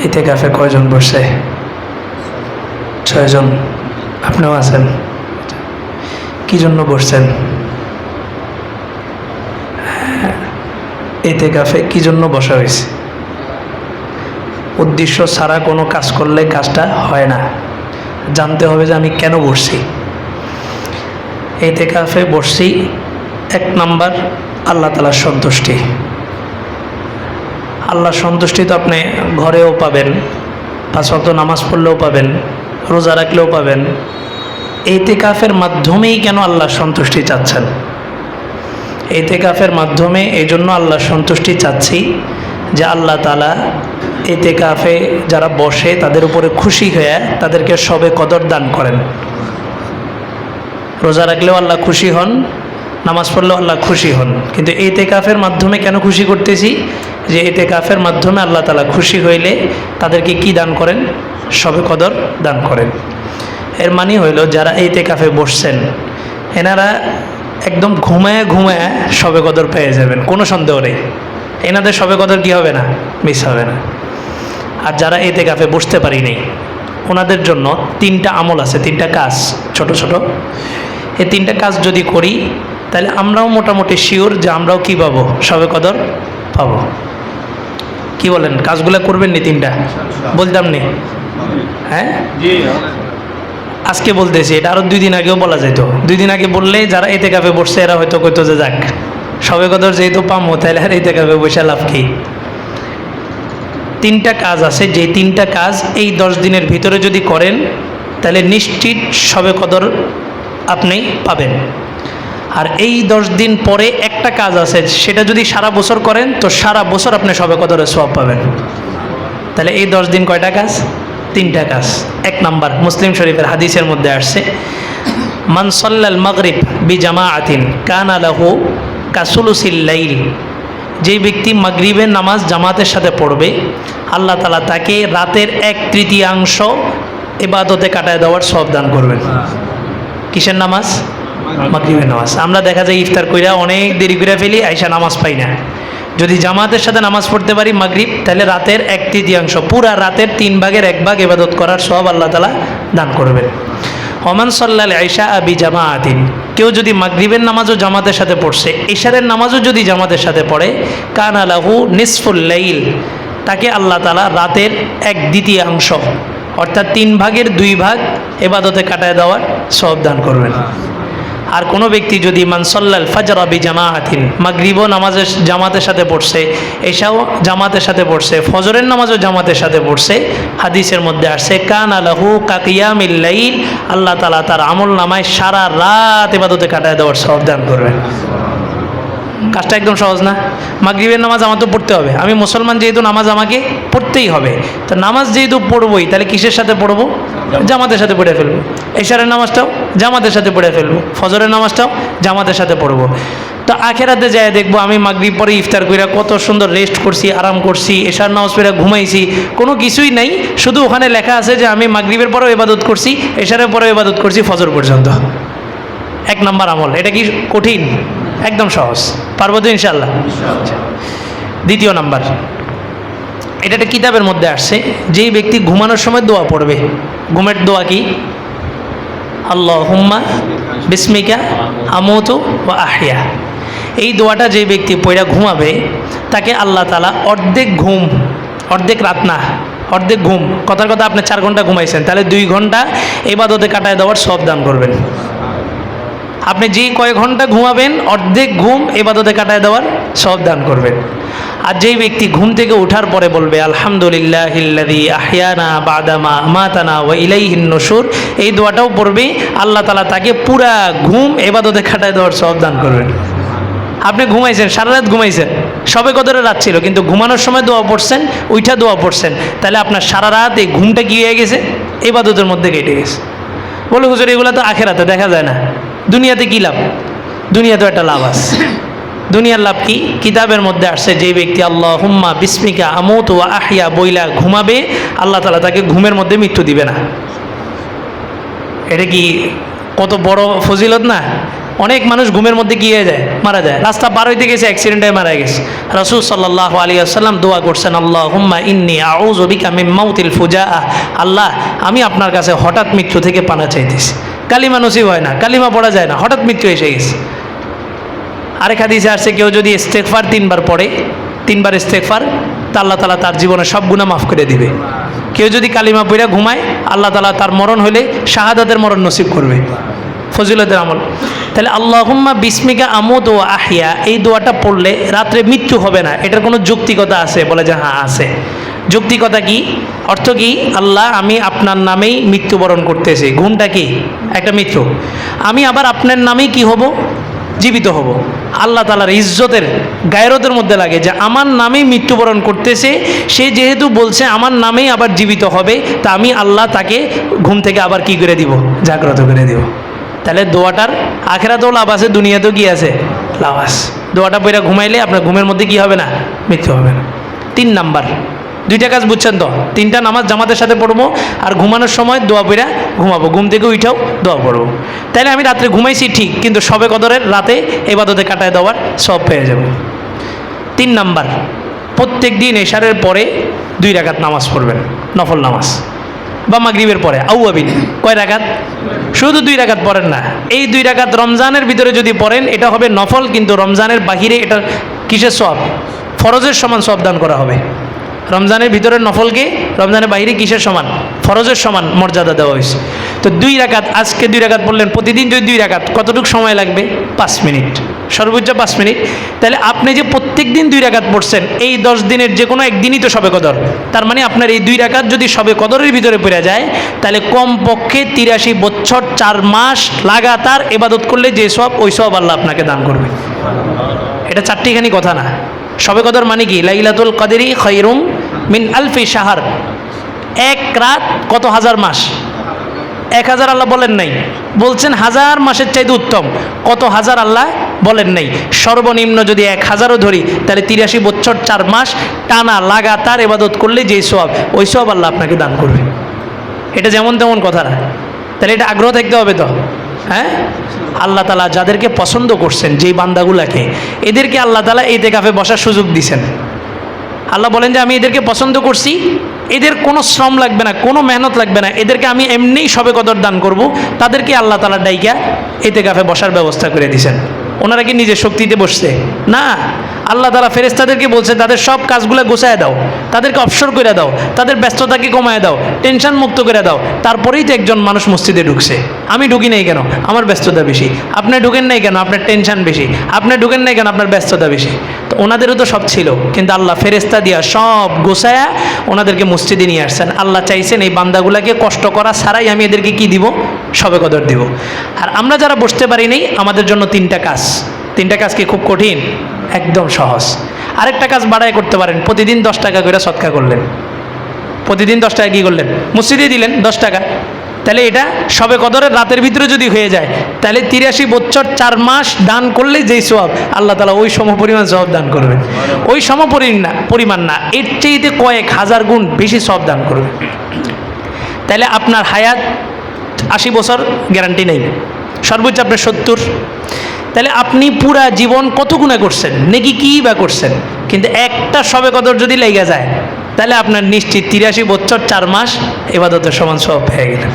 ইতিকাফে কয়জন বসে? 6 জন। আপনিও আছেন? কি জন্য বসছেন? ইতিকাফে কি জন্য বসা হয়েছে? উদ্দেশ্য ছাড়া কোনো কাজ করলে কাজটা হয় না। জানতে হবে যে আমি কেন বসছি। ইতিকাফে বসছি 1 নাম্বার আল্লাহ তাআলার সন্তুষ্টি। আল্লাহর সন্তুষ্টি তো আপনি ঘরেও পাবেন, 5 ওয়াক্ত নামাজ পড়লেও পাবেন, রোজা রাখলেও পাবেন। ইতিকাফের মাধ্যমেই কেন আল্লাহর সন্তুষ্টি চাচ্ছেন? ইতিকাফের মাধ্যমে এই জন্য আল্লাহর সন্তুষ্টি চাচ্ছি যে আল্লাহ তাআলা ইতিকাফে যারা বসে তাদের উপরে খুশি হয়ে তাদেরকে সবে কদর দান করেন। রোজা রাখলেও আল্লাহ খুশি হন, নামাজ পড়লেও আল্লাহ খুশি হন। কিন্তু ইতিকাফের মাধ্যমে কেন খুশি করতেছি? যে ইতিকাফের মাধ্যমে আল্লাহ তাআলা খুশি হইলে তাদেরকে কি দান করেন? সবে কদর দান করেন। এর মানে হইল যারা ইতিকাফে বসছেন এনারা একদম ঘুমায় ঘুমায় সবে কদর পেয়ে যাবেন, কোনো সন্দেহ নেই। এনাদের সবে কদর কি হবে না? মিস হবে না। আর যারা ইতিকাফে বসতে পারিনি ওনাদের জন্য 3টা আমল আছে, 3টা কাজ ছোট ছোট। এই 3টা কাজ যদি করি তাহলে আমরাও মোটামুটি শিওর যে আমরাও কি পাবো? সবে কদর পাবো। কি বলেন? কাজগুলো করবেন নি 3টা? বলতাম নি? হ্যাঁ, আজকে বলতেছি, এটা আরও 2 দিন আগেও বলা যেত। 2 দিন আগে বললে যারা ইতিকাফে বসছে এরা হয়তো কইতো যে যাক সবে কদর যেহেতু পামো তাহলে আর ইতিকাফে বসে লাভ কি। 3টা কাজ আছে, যে 3টা কাজ এই 10 দিনের ভিতরে যদি করেন তাহলে নিশ্চিত সবে কদর আপনি পাবেন। আর এই 10 দিন পরে একটা কাজ আছে, সেটা যদি সারা বছর করেন তো সারা বছর আপনি সবে কদরের সওয়াব পাবেন। তাহলে এই 10 দিন কয়টা কাজ? 3টা কাজ। 1 নাম্বার মুসলিম শরীফের হাদিসের মধ্যে আসছে, মান সাল্লাল মাগরিব বিজামাআতিন কানা লাহু কাসুলুসিল লাইল। যেই ব্যক্তি মাগরিবের নামাজ জামাতের সাথে পড়বে আল্লাহ তাআলা তাকে রাতের 1/3 ইবাদতে কাটায় দেওয়ার সওয়াব দান করবেন। কিসের নামাজ? মাগরিবের নামাজ। আমরা দেখা যায় ইফতার কইরা অনেক দেরি করে ফেলি, আইসা নামাজ পাই না। যদি জামাতের সাথে নামাজ পড়তে পারি মাগরিব, তাহলে রাতের 1/3 পুরা রাতের 3 ভাগের 1 ভাগ ইবাদত করার সওয়াব আল্লাহ তাআলা দান করবেন। ওমান সাল্লাল ইশা বিজামাআতিন, কেউ যদি মাগরিবের নামাজও জামাতের সাথে পড়ছে, ইশারের নামাজও যদি জামাতের সাথে পড়ে, কানা লাহু নিসফুল লাইল, তাকে আল্লাহ তাআলা রাতের 1/2 অর্থাৎ 3 ভাগের 2 ভাগ ইবাদতে কাটায় দেওয়ার সওয়াব দান করবেন। আর কোনো ব্যক্তি যদি মান সাল্লাল ফাজর বিজামাআতিন, মাগরিবও নামাজের জামাতের সাথে পড়ছে, এশাও জামাতের সাথে পড়ছে, ফজরের নামাজও জামাতের সাথে পড়ছে, হাদিসের মধ্যে আসছে কানা লাহু কাকিয়ামিল লাইল, আল্লাহ তাআলা তার আমল নামায় সারা রাত ইবাদতে কাটায় দেওয়ার সওয়াব দান করবেন। কাজটা একদম সহজ না? মাগরিবের নামাজ আমাকে পড়তে হবে, আমি মুসলমান যেহেতু নামাজ আমাকে পড়তেই হবে। তো নামাজ যেহেতু পড়বই তাহলে কিসের সাথে পড়বো? জামাতের সাথে পড়ে ফেলবো। এশারের নামাজটাও জামাতের সাথে পড়ে ফেলবো, ফজরের নামাজটাও জামাতের সাথে পড়বো। তো আখেরাতে যায় দেখবো আমি মাগরিব পরে ইফতার কইরা কত সুন্দর রেস্ট করছি, আরাম করছি, এশার নামাজ পড়ে ঘুমাইছি, কোনো কিছুই নাই। শুধু ওখানে লেখা আছে যে আমি মাগরিবের পরেও ইবাদত করছি, এশারের পরেও ইবাদত করছি, ফজর পর্যন্ত। 1 নাম্বার আমল। এটা কি কঠিন? একদম সহজ। পারবো তো ইনশাআল্লাহ? 2 নাম্বার, এটা একটা কিতাবের মধ্যে আসছে, যেই ব্যক্তি ঘুমানোর সময় দোয়া পড়বে, ঘুমের দোয়া কি? আল্লাহুম্মা বিসমিকা আমুতু ওয়া আহইয়া। এই দোয়াটা যেই ব্যক্তি পড়া ঘুমাবে তাকে আল্লাহ তাআলা অর্ধেক ঘুম, অর্ধেক রাত না, অর্ধেক ঘুম, কথার কথা আপনি 4 ঘন্টা ঘুমাইছেন, তাহলে 2 ঘন্টা ইবাদতে কাটায় দেওয়ার সওয়াব দান করবেন। আপনি যে কয় ঘন্টা ঘুমাবেন অর্ধেক ঘুম ইবাদতে কাটায় দেওয়ার সওয়াব দান করবেন। আর যেই ব্যক্তি ঘুম থেকে ওঠার পরে বলবে আলহামদুলিল্লাহিল্লাযী আহইয়ানা বা'দামা আমাতানা ওয়া ইলাইহিন নুশুর, এই দোয়াটাও পড়বে, আল্লাহ তাআলা তাকে পুরা ঘুম ইবাদতে কাটায় দেওয়ার সওয়াব দান করবেন। আপনি ঘুমাইছেন, সারা রাত ঘুমাইছেন, সবে কদরের রাত ছিল, কিন্তু ঘুমানোর সময় দোয়া পড়ছেন, ওইটা দোয়া পড়ছেন, তাহলে আপনার সারা রাত এই ঘুমটা কি হয়ে গেছে? ইবাদতের মধ্যে কেটে গেছে। বলে হুজুর এগুলো তো আখেরাতে দেখা যায় না, দুনিয়াতে কি লাভ? দুনিয়াতেও একটা লাভ আছে। দুনিয়ার লাভ কি? কিতাবের মধ্যে আসছে, যে ব্যক্তি আল্লাহুম্মা বিসমিকা আমুতু ওয়া আহইয়া বইলা ঘুমাবে আল্লাহ তাআলা তাকে ঘুমের মধ্যে মৃত্যু দিবে না। এটা কি কত বড় ফজিলত না? অনেক মানুষ ঘুমের মধ্যে গিয়ে যায়, মারা যায়, রাস্তা পার হইতে গেছে, অ্যাক্সিডেন্টে মারা গেছে। রাসূল সাল্লাল্লাহু আলাইহি ওয়াসাল্লাম দোয়া করছেন, আল্লাহুম্মা ইন্নী আউযু বিকা মিন মাউতিল ফুজাআ, আল্লাহ আমি আপনার কাছে হঠাৎ মৃত্যু থেকে পানা চাইতেছি। কালিমা নসিব হয় না, কালিমা পড়া যায় না, হঠাৎ মৃত্যু এসে গেছে। আরেক হাদিসে আসছে, কেউ যদি ইস্তেগফার 3 বার পড়ে, 3 বার ইস্তেগফার, তা আল্লাহ তাআলা তার জীবনের সব গুনাহ মাফ করে দিবে। কেউ যদি কালিমা পড়ে ঘুমায়, আল্লাহ তাআলা তার মরণ হলে শাহাদাতের মরণ নসিব করবে, ফজিলতের আমল। তাহলে আল্লাহুম্মা বিসমিকা আমুতু ওয়া আহইয়া, এই দোয়াটা পড়লে রাত্রে মৃত্যু হবে না। এটার কোনো যৌক্তিকতা আছে? বলে যে হ্যাঁ আছে। যৌক্তিকতা কি? অর্থ কি? আল্লাহ আমি আপনার নামেই মৃত্যুবরণ করতেছি। ঘুমটা কি? একটা মৃত্যু। আমি আবার আপনার নামেই কি হব? জীবিত হব। আল্লাহ তাআলার ইজ্জতের গায়রতের মধ্যে লাগে যে আমার নামেই মৃত্যুবরণ করতেছে, সে যেহেতু বলছে আমার নামেই আবার জীবিত হবে, তা আমি আল্লাহ তাকে ঘুম থেকে আবার কি করে দিব? জাগ্রত করে দিব। তাহলে দোয়াটার আখিরাতেও লাভ আছে, দুনিয়াতেও কি আছে? লাভ আছে। দোয়াটা পড়ে ঘুমাইলে আপনার ঘুমের মধ্যে কি হবে না? মৃত্যু হবে না। 3 নাম্বার, 2টা কাজ বুঝছেন তো? 3টা নামাজ জামাতের সাথে পড়বো, আর ঘুমানোর সময় দোয়া পড়া ঘুমাবো, ঘুম থেকে উঠাও দোয়া পড়বো। তাইলে আমি রাত্রে ঘুমাইছি ঠিক, কিন্তু শবে কদরের রাতে ইবাদতে কাটায় দেওয়ার সব পেয়ে যাব। 3 নাম্বার, প্রত্যেক দিন এশারের পরে 2 রাকাত নামাজ পড়বেন, নফল নামাজ, বা মাগরিবের পরে আউয়াবিন। কয় রাকাত? শুধু 2 রাকাত পড়েন না। এই 2 রাকাত রমজানের ভিতরে যদি পড়েন এটা হবে নফল, কিন্তু রমজানের বাহিরে এটা কিসের সওয়াব? ফরজের সমান সওয়াব দান করা হবে। রমজানের ভিতরে নফলকে রমজানের বাইরে কিসের সমান? ফরজের সমান মর্যাদা দেওয়া হয়েছে। তো 2 রাকাত, আজকে 2 রাকাত পড়লেন, প্রতিদিন যদি 2 রাকাত, কতটুকু সময় লাগবে? 5 মিনিট, সর্বোচ্চ 5 মিনিট। তাহলে আপনি যে প্রত্যেক দিন 2 রাকাত পড়ছেন, এই 10 দিনের যে কোনো একদিনই তো শবে কদর। তার মানে আপনার এই 2 রাকাত যদি শবে কদরের ভিতরে পড়ে যায়, তাহলে কমপক্ষে 83 বছর 4 মাস লাগাতার ইবাদত করলে যে সওয়াব, ওই সওয়াব আল্লাহ আপনাকে দান করবে। এটা চারটিখানি কথা না। শবে কদর মানে কি? লাইলাতুল কদরি খায়রুম মিন আলফি শাহর। 1 রাত কত হাজার মাস? 1000 আল্লাহ বলেন নাই, বলছেন 1000 মাসের চাইতে উত্তম। কত হাজার আল্লাহ বলেন নাই। সর্বনিম্ন যদি 1000ও ধরি, তাহলে 83 বছর 4 মাস টানা লাগাতার ইবাদত করলে যে সওয়াব, ওই সওয়াব আল্লাহ আপনাকে দান করবে। এটা যেমন তেমন কথা না। তাহলে এটা আগ্রহ থাকতে হবে তো, হ্যাঁ? আল্লাহ তাআলা যাদেরকে পছন্দ করছেন, যেই বান্দাগুলাকে, এদেরকে আল্লাহ তাআলা ইতিকাফে বসার সুযোগ দিয়েছেন। আল্লাহ বলেন যে আমি এদেরকে পছন্দ করছি, এদের কোনো শ্রম লাগবে না, কোনো মেহনত লাগবে না, এদেরকে আমি এমনিই শবে কদর দান করব। তাদেরকে আল্লাহ তাআলা ডাইকা ইতিকাফে বসার ব্যবস্থা করে দিয়েছেন। ওনারা কি নিজের শক্তিতে বসছে? না, আল্লাহ তাআলা ফেরেশতাদেরকে বলছে তাদের সব কাজগুলো গোছায় দাও, তাদেরকে অবসর করে দাও, তাদের ব্যস্ততাকে কমায় দাও, টেনশন মুক্ত করে দাও। তারপরেই তো একজন মানুষ মসজিদে ঢুকছে। আমি ঢুকি নাই কেন? আমার ব্যস্ততা বেশি। আপনি ঢুকেন নাই কেন? আপনার টেনশন বেশি। আপনি ঢুকেন নাই কেন? আপনার ব্যস্ততা বেশি। তো ওনাদেরও তো সব ছিল, কিন্তু আল্লাহ ফেরেশতা দিয়া সব গোছায়া ওনাদেরকে মসজিদে নিয়ে আসছেন। আল্লাহ চাইছেন এই বান্দাগুলাকে কষ্ট করা ছাড়াই আমি এদেরকে কি দিব? শবে কদর দিব। আর আমরা যারা বসতে পারি নাই, আমাদের জন্য 3টা কাজ। 3টা কাজ কি খুব কঠিন? একদম সহজ। আরেকটা কাজ বাড়ায় করতে পারেন, প্রতিদিন 10 টাকা করে সদকা করলেন। প্রতিদিন 10 টাকা কি করলেন? মসজিদে দিলেন 10 টাকা। তাহলে এটা শবে কদরের রাতের ভিতরে যদি হয়ে যায়, তাহলে 83 বছর 4 মাস দান করলে যেই সওয়াব, আল্লাহ তাআলা ওই সমপরিমাণ সওয়াব দান করবেন। ওই সমপরিমাণ না, এর চেয়ে কয়েক হাজার গুণ বেশি সওয়াব দান করবে। তাহলে আপনার হায়াত 80 বছর গ্যারান্টি নেই, সর্বোচ্চ আপনার 70। তাহলে আপনি পুরা জীবন কত গুনাহ করছেন, নেকি কী বা করছেন, কিন্তু একটা শবে কদর যদি লেগে যায়, তাহলে আপনার নিশ্চিত 83 বছর 4 মাস ইবাদতের সমান সওয়াব পেয়ে গেলেন।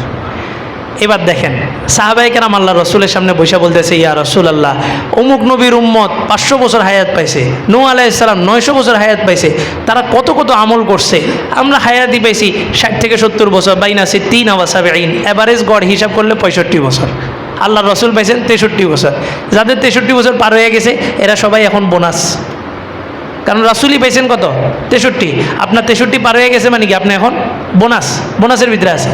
এবার দেখেন, সাহাবায়ে কেরাম আল্লাহ রসুলের সামনে বসে বলতেছে, ইয়া রাসূলুল্লাহ, অমুক নবীর উম্মত 500 বছর হায়াত পাইছে, নূহ আলাইহিস সালাম 900 বছর হায়াত পাইছে, তারা কত কত আমল করছে, আমরা হায়াতই পাইছি 60 থেকে 70 বছর, বাইনা 60 ওয়া 70, এভারেজ গড় হিসাব করলে 65 বছর। আল্লাহ রসুল পাইছেন 63 বছর। যাদের 63 বছর পার হয়ে গেছে, এরা সবাই এখন বোনাস, কারণ রাসূলই পাইছেন কত? 63। আপনার 63 পার হয়ে গেছে মানে কি আপনি এখন বোনাসের ভিতরে আছে।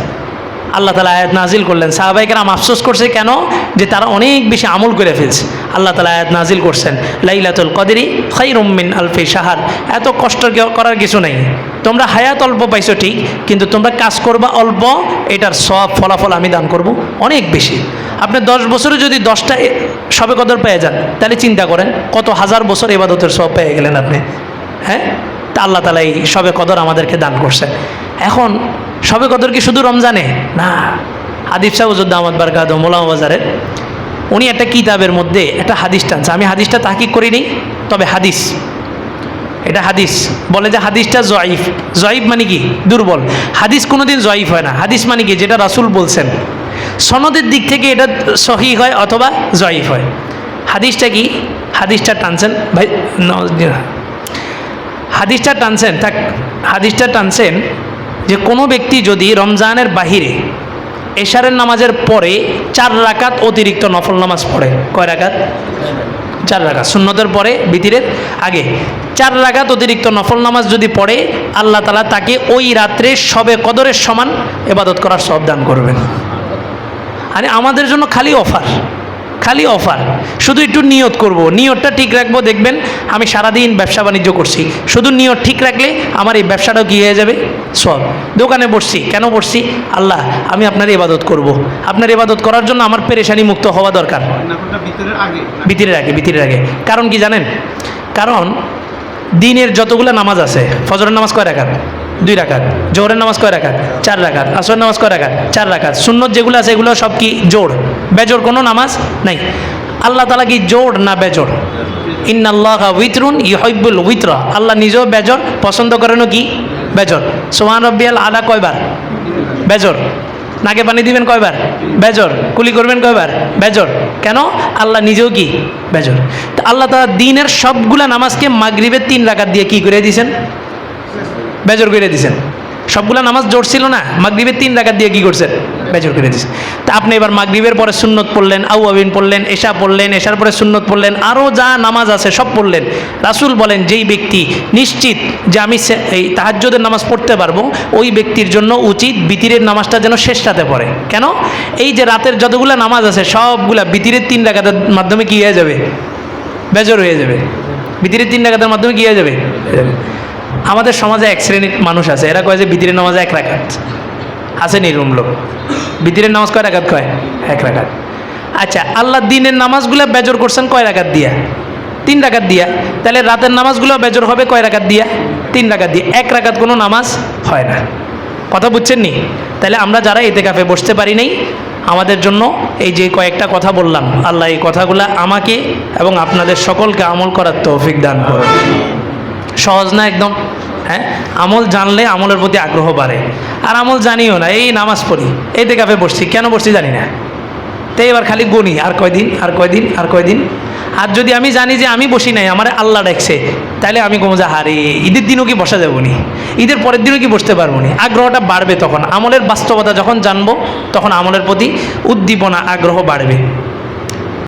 আল্লাহ তাআলা আয়াত নাজিল করলেন। সাহাবায়ে কেরাম আফসোস করছে কেন? যে তারা অনেক বেশি আমল করে ফেলছে। আল্লাহ তাআলা আয়াত নাজিল করছেন, লাইলাতুল কদরি খায়রুম মিন আলফি শাহর। এত কষ্ট করার কিছু নেই, তোমরা হায়াত অল্প পাইছো ঠিক, কিন্তু তোমরা কাজ করবা অল্প, এটার সব ফলাফল আমি দান করব অনেক বেশি। আপনি 10 বছরে যদি 10টা শবে কদর পেয়ে যান, তাহলে চিন্তা করেন কত হাজার বছর ইবাদতের সওয়াব পেয়ে গেলেন আপনি, হ্যাঁ? তা আল্লাহ তাআলা এই শবে কদর আমাদেরকে দান করছেন। এখন শবে কদর কি শুধু রমজানে? না, আদিব সাহেব হুজুর দামাত বারকাতুহু মোলামা বাজারের উনি একটা কিতাবের মধ্যে একটা হাদিস টানছে, আমি হাদিসটা তাহকিক করিনি, তবে হাদিস, এটা হাদিস, বলে যে হাদিসটা জয়ীফ। জয়ীফ মানে কি? দুর্বল। হাদিস কোনোদিন জয়ীফ হয় না। হাদিস মানে কি? যেটা রাসূল বলছেন। সনদের দিক থেকে এটা সহিহ হয় অথবা জয়ীফ হয়। হাদিসটা কি? হাদিসটা টানছেন ভাই, হাদিসটা টানছেন থাক, হাদিসটা টানছেন যে কোনো ব্যক্তি যদি রমজানের বাহিরে এশারের নামাজের পরে 4 রাকাত অতিরিক্ত নফল নামাজ পড়ে, কয় রাকাত? 4 রাকাত। সুন্নতের পরে, বিতিরের আগে 4 রাকাত অতিরিক্ত নফল নামাজ যদি পড়ে, আল্লাহ তাআলা তাকে ওই রাত্রে শবে কদরের সমান ইবাদত করার সওয়াব দান করবেন। আরে আমাদের জন্য খালি অফার, খালি অফার। শুধু একটু নিয়ত করব, নিয়তটা ঠিক রাখবো, দেখবেন আমি সারাদিন ব্যবসা বাণিজ্য করছি, শুধু নিয়ত ঠিক রাখলে আমার এই ব্যবসাটাও কি হয়ে যাবে? সব। দোকানে বসছি, কেন বসছি? আল্লাহ আমি আপনার ইবাদত করব, আপনার ইবাদত করার জন্য আমার পেরেশানি মুক্ত হওয়া দরকার। ভিতরের আগে কারণ কি জানেন? কারণ দিনের যতগুলো নামাজ আছে, ফজরের নামাজ কয় রাকাত? 2 রাকাত। জোহরের নামাজ কয় রাকাত? 4 রাকাত। আসরের নামাজ কয় রাকাত? 4 রাকাত। সুন্নত যেগুলো আছে এগুলো সব কি জোড়, বেজোড় কোনো নামাজ নাই। আল্লাহ তাআলা কি জোড় না বেজোড়? ইন্নাল্লাহা উইতরুন ইউহিব্বুল উইতরা, আল্লাহ নিজেও বেজোড় পছন্দ করেনও কি? বেজোড়। সুবহান রাব্বিয়াল আলা কয়বার? বেজোড়। নাকে পানি দিবেন কয়বার? বেজোড়। কুলি করবেন কয়বার? বেজোড়। কেন? আল্লাহ নিজেও কি? বেজোড়। তো আল্লাহ তাআলা দিনের সবগুলা নামাজকে মাগরিবের 3 রাকাত দিয়ে কি করে দিয়েছেন? বেজর করে দিয়েছেন। সবগুলা নামাজ জোর ছিল না, মাগরিবের 3 রাকাত দিয়ে কি করছেন? বেজর করে দিয়েছেন। তা আপনি এবার মাগরিবের পরে সুন্নত পড়লেন, আউয়াবিন পড়লেন, এশা পড়লেন, এশার পরে সুন্নত পড়লেন, আরও যা নামাজ আছে সব পড়লেন। রাসূল বলেন যেই ব্যক্তি নিশ্চিত যে আমি এই তাহাজ্জুদের নামাজ পড়তে পারবো, ওই ব্যক্তির জন্য উচিত বিতিরের নামাজটা যেন শেষ রাতে পড়ে। কেন? এই যে রাতের যতগুলো নামাজ আছে সবগুলা বিতিরের 3 রাকাতের মাধ্যমে কি হয়ে যাবে? বেজর হয়ে যাবে। বিতিরের 3 রাকাতের মাধ্যমে কি হয়ে যাবে? আমাদের সমাজে এক শ্রেণীর মানুষ আছে, এরা কয় যে বিতিরের নামাজে 1 রাকাত। আছে নিরুম লোক, বিতিরের নামাজ কয় রাকাত? কয় 1 রাকাত। আচ্ছা, আল্লাহ দিনের নামাজগুলো বেজর করছেন কয় রাকাত দিয়া? 3 রাকাত দিয়া। তাহলে রাতের নামাজগুলো বেজর হবে কয় রাকাত দিয়া? 3 রাকাত দিয়ে। 1 রাকাত কোনো নামাজ হয় না। কথা বুঝছেন নি? তাহলে আমরা যারা ইতিকাফে বসতে পারি নাই, আমাদের জন্য এই যে কয়েকটা কথা বললাম, আল্লাহ এই কথাগুলো আমাকে এবং আপনাদের সকলকে আমল করার তৌফিক দান করুন। সহজ না একদম? হ্যাঁ, আমল জানলে আমলের প্রতি আগ্রহ বাড়ে। আর আমল জানিও না, এই নামাজ পড়ি, ইতিকাফে বসছি, কেন বসছি জানি না, তাই এবার খালি গুনি আর কয়দিন আর কয়দিন আর কয়দিন। আর যদি আমি জানি যে আমি বসি নাই, আমার আল্লাহ ডাকছে, তাহলে আমি কমে যা হারে ঈদের দিনও কি বসা যাবো নি, ঈদের পরের দিনও কি বসতে পারবো নি। আগ্রহটা বাড়বে তখন, আমলের বাস্তবতা যখন জানবো তখন আমলের প্রতি উদ্দীপনা, আগ্রহ বাড়বে।